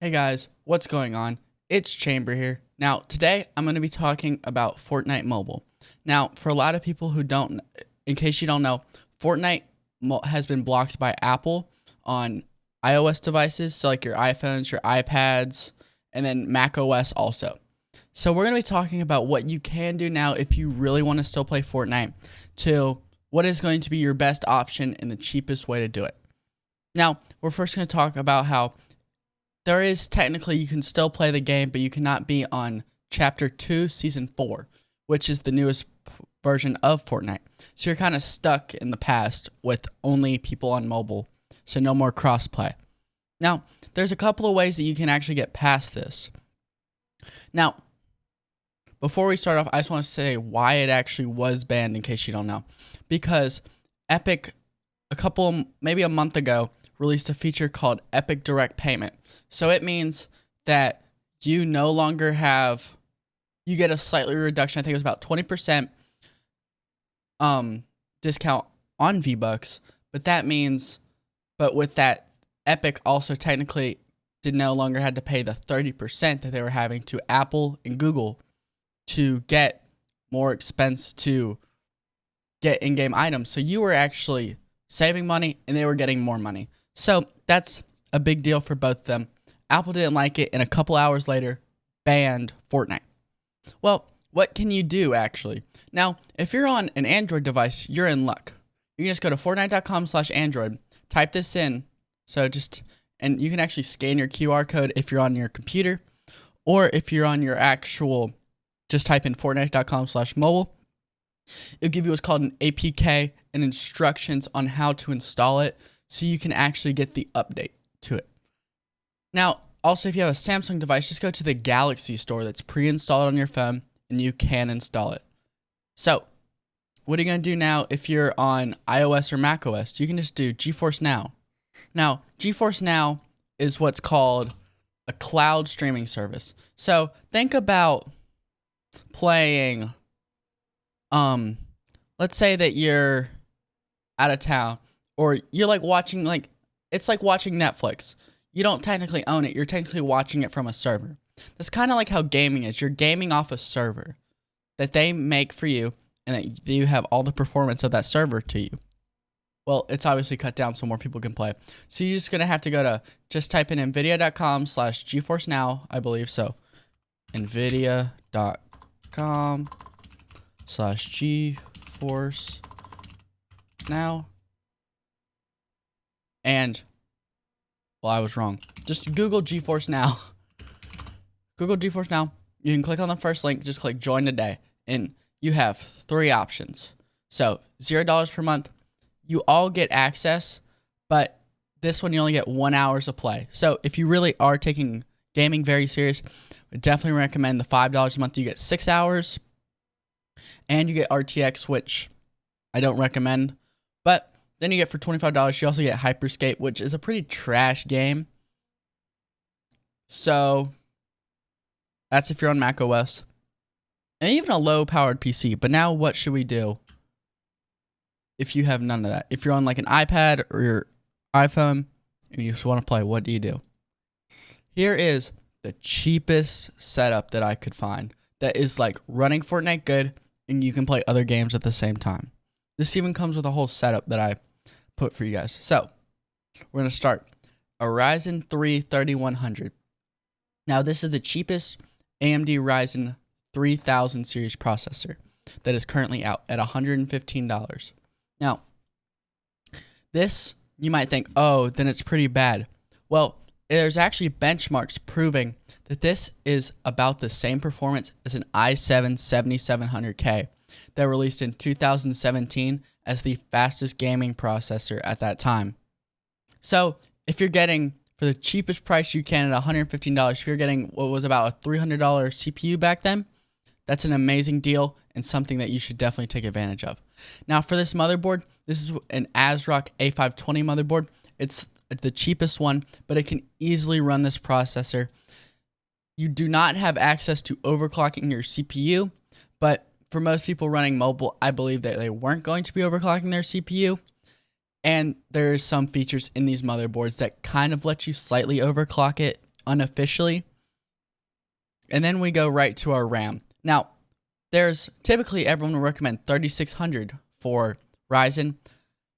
Hey guys, what's going on? It's Chamber here. Now, today I'm going to be talking about Fortnite Mobile. Now, for a lot of people who don't, in case you don't know, Fortnite has been blocked by Apple on iOS devices, so like your iPhones, your iPads, and then Mac OS also. So we're going to be talking about what you can do now if you really want to still play Fortnite, to what is going to be your best option and the cheapest way to do it. Now, we're first going to talk about how there is technically you can still play the game, but you cannot be on Chapter 2, Season 4, which is the newest version of Fortnite. So you're kind of stuck in the past with only people on mobile, so no more crossplay. Now, there's a couple of ways that you can actually get past this. Now, before we start off, I just want to say why it actually was banned in case you don't know. Because Epic, maybe a month ago, released a feature called Epic Direct Payment. So it means that you no longer you get a slightly reduction. I think it was about 20% discount on V-Bucks. But with that, Epic also technically no longer had to pay the 30% that they were having to Apple and Google to get more expense to get in-game items. So you were actually saving money and they were getting more money. So that's a big deal for both of them. Apple didn't like it and a couple hours later banned Fortnite. Well, what can you do actually? Now, if you're on an Android device, you're in luck. You can just go to fortnite.com/Android, type this in. And you can actually scan your QR code if you're on your computer, or if you're on your just type in fortnite.com/mobile. It'll give you what's called an APK and instructions on how to install it so you can actually get the update to it. Now, also if you have a Samsung device, just go to the Galaxy store that's pre-installed on your phone and you can install it. So, what are you going to do now if you're on iOS or Mac OS? You can just do GeForce Now. Now, GeForce Now is what's called a cloud streaming service. So, think about playing, let's say that you're out of town, or you're it's like watching Netflix. You don't technically own it, you're technically watching it from a server. That's kind of like how gaming is. You're gaming off a server that they make for you, and that you have all the performance of that server to you. Well, it's obviously cut down so more people can play. So you're just going to have to just type in nvidia.com/GeForce Now, I believe. So nvidia.com/GeForce Now. And, well, I was wrong. Just Google GeForce Now. Google GeForce Now. You can click on the first link. Just click Join Today. And you have 3 options. So, $0 per month. You all get access, but this one you only get 1 hour of play. So, if you really are taking gaming very serious, I definitely recommend the $5 a month. You get 6 hours. And you get RTX, which I don't recommend. But then you get for $25, you also get Hyperscape, which is a pretty trash game. So, that's if you're on Mac OS. And even a low-powered PC. But now what should we do if you have none of that? If you're on like an iPad or your iPhone and you just want to play, what do you do? Here is the cheapest setup that I could find that is like running Fortnite good and you can play other games at the same time. This even comes with a whole setup that I put for you guys. So, we're going to start. A Ryzen 3 3100. Now, this is the cheapest AMD Ryzen 3000 series processor that is currently out at $115. Now, this, you might think, oh, then it's pretty bad. Well, there's actually benchmarks proving that this is about the same performance as an i7 7700K that released in 2017 as the fastest gaming processor at that time. So, if you're getting, for the cheapest price you can at $115, if you're getting what was about a $300 CPU back then, that's an amazing deal and something that you should definitely take advantage of. Now, for this motherboard, this is an ASRock A520 motherboard. It's the cheapest one, but it can easily run this processor. You do not have access to overclocking your CPU, but for most people running mobile, I believe that they weren't going to be overclocking their CPU. And there's some features in these motherboards that kind of let you slightly overclock it unofficially. And then we go right to our RAM. Now, there's typically everyone will recommend 3600 for Ryzen,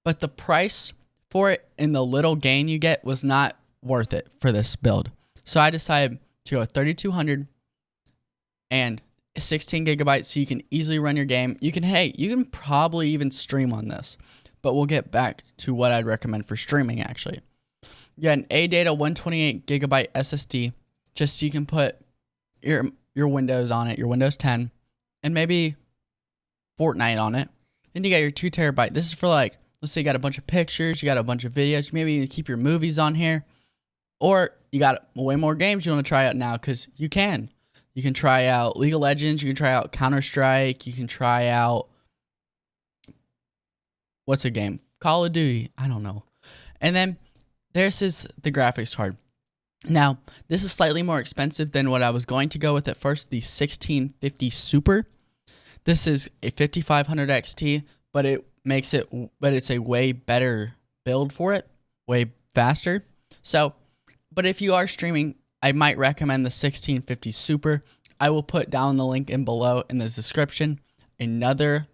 but the price for it and the little gain you get was not worth it for this build. So I decided to go with 3200 and 16 gigabytes so you can easily run your game. You can probably even stream on this, but we'll get back to what I'd recommend for streaming actually. You got an ADATA 128 gigabyte SSD just so you can put your Windows on it, your Windows 10, and maybe Fortnite on it. Then you got your 2 terabyte. This is for like, let's say you got a bunch of pictures, you got a bunch of videos, maybe you keep your movies on here, or you got way more games you want to try out now because you can. You can try out League of Legends, you can try out Counter-Strike, you can try out, what's a game? Call of Duty, I don't know. And then this is the graphics card. Now, this is slightly more expensive than what I was going to go with at first, the 1650 Super. This is a 5500 XT, but it's a way better build for it, way faster. So, but if you are streaming, I might recommend the 1650 Super. I will put down the link in below in the description another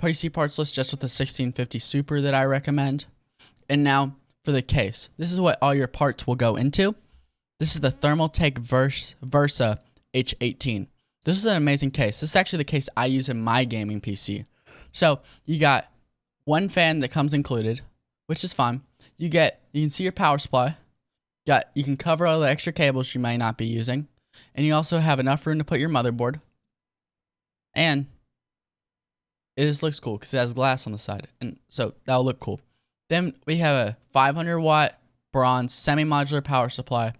PC parts list just with the 1650 Super that I recommend. And now for the case, this is what all your parts will go into. This is the Thermaltake Versa H18. This is an amazing case. This is actually the case I use in my gaming PC. So you got one fan that comes included, which is fine. You can see your power supply. You can cover all the extra cables you may not be using, and you also have enough room to put your motherboard. And it just looks cool because it has glass on the side, and so that'll look cool. Then we have a 500 watt bronze semi-modular power supply.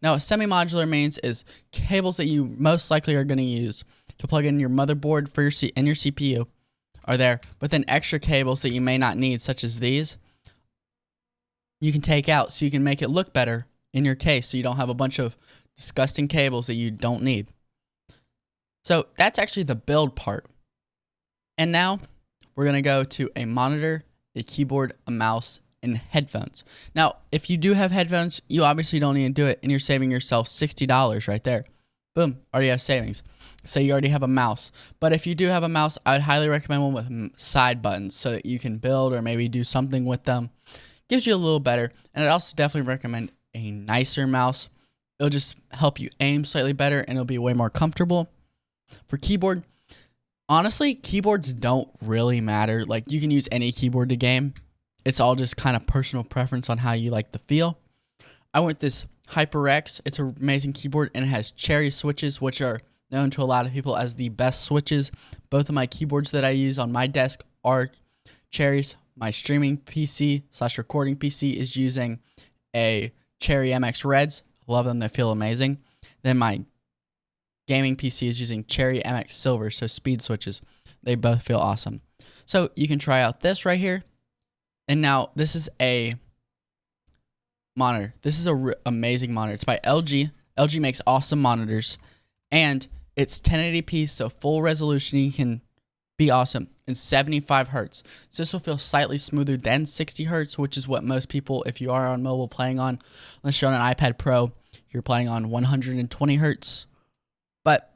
Now, what semi-modular means is cables that you most likely are going to use to plug in your motherboard for your CPU are there, but then extra cables that you may not need, such as these, you can take out so you can make it look better in your case so you don't have a bunch of disgusting cables that you don't need. So that's actually the build part. And now we're going to go to a monitor, a keyboard, a mouse, and headphones. Now, if you do have headphones, you obviously don't need to do it, and you're saving yourself $60 right there. Boom, already have savings. So you already have a mouse. But if you do have a mouse, I would highly recommend one with side buttons so that you can build or maybe do something with them. Gives you a little better. And I'd also definitely recommend a nicer mouse. It'll just help you aim slightly better, and it'll be way more comfortable. For keyboard, honestly, keyboards don't really matter. Like, you can use any keyboard to game. It's all just kind of personal preference on how you like the feel. I went this HyperX. It's an amazing keyboard, and it has cherry switches, which are known to a lot of people as the best switches. Both of my keyboards that I use on my desk are cherries. My streaming PC / recording PC is using a Cherry MX Reds. Love them. They feel amazing. Then my gaming PC is using Cherry MX Silver, so speed switches. They both feel awesome. So you can try out this right here. And now this is a monitor. This is a amazing monitor. It's by LG. LG makes awesome monitors. And it's 1080p, so full resolution. You can be awesome. And 75 hertz. So this will feel slightly smoother than 60 hertz, which is what most people, if you are on mobile playing on, unless you're on an iPad Pro, you're playing on 120 hertz. But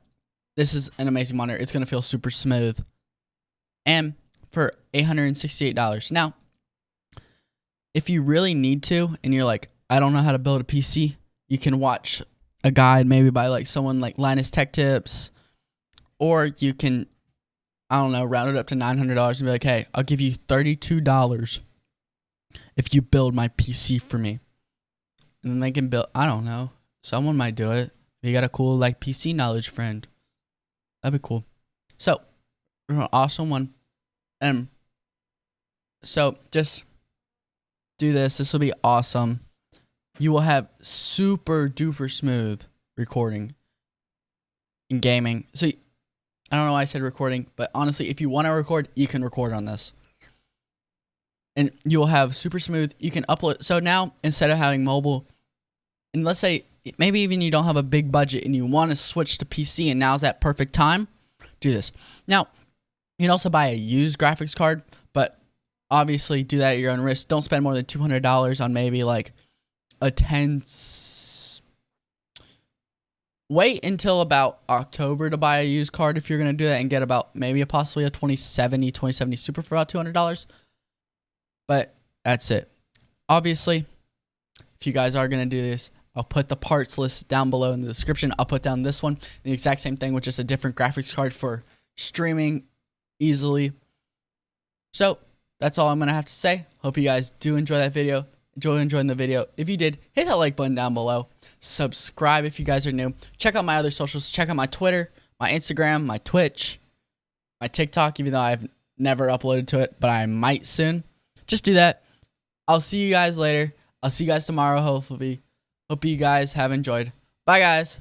this is an amazing monitor. It's going to feel super smooth. And for $868. Now, if you really need to, and you're like, I don't know how to build a PC, you can watch a guide maybe by like someone like Linus Tech Tips, or you can, I don't know, round it up to $900 and be like, hey, I'll give you $32 if you build my PC for me. And then they can build, I don't know, someone might do it. If you got a cool like PC knowledge friend, that'd be cool. So, awesome one. So just do this. This will be awesome. You will have super duper smooth recording in gaming. So I don't know why I said recording, but honestly, if you want to record, you can record on this. And you will have super smooth. You can upload. So now, instead of having mobile, and let's say maybe even you don't have a big budget and you want to switch to PC, and now's that perfect time, do this. Now, you can also buy a used graphics card, but obviously do that at your own risk. Don't spend more than $200 on maybe like a wait until about October to buy a used card if you're going to do that and get about maybe possibly a 2070 Super for about $200. But that's it. Obviously, if you guys are going to do this, I'll put the parts list down below in the description. I'll put down this one, the exact same thing with just a different graphics card for streaming easily. So that's all I'm going to have to say. Hope you guys do enjoy that video. Enjoying the video. If you did, hit that like button down below. Subscribe if you guys are new. Check out my other socials. Check out my Twitter, my Instagram, my Twitch, my TikTok, even though I've never uploaded to it, but I might soon. Just do that. I'll see you guys later. I'll see you guys tomorrow, hopefully. Hope you guys have enjoyed. Bye, guys.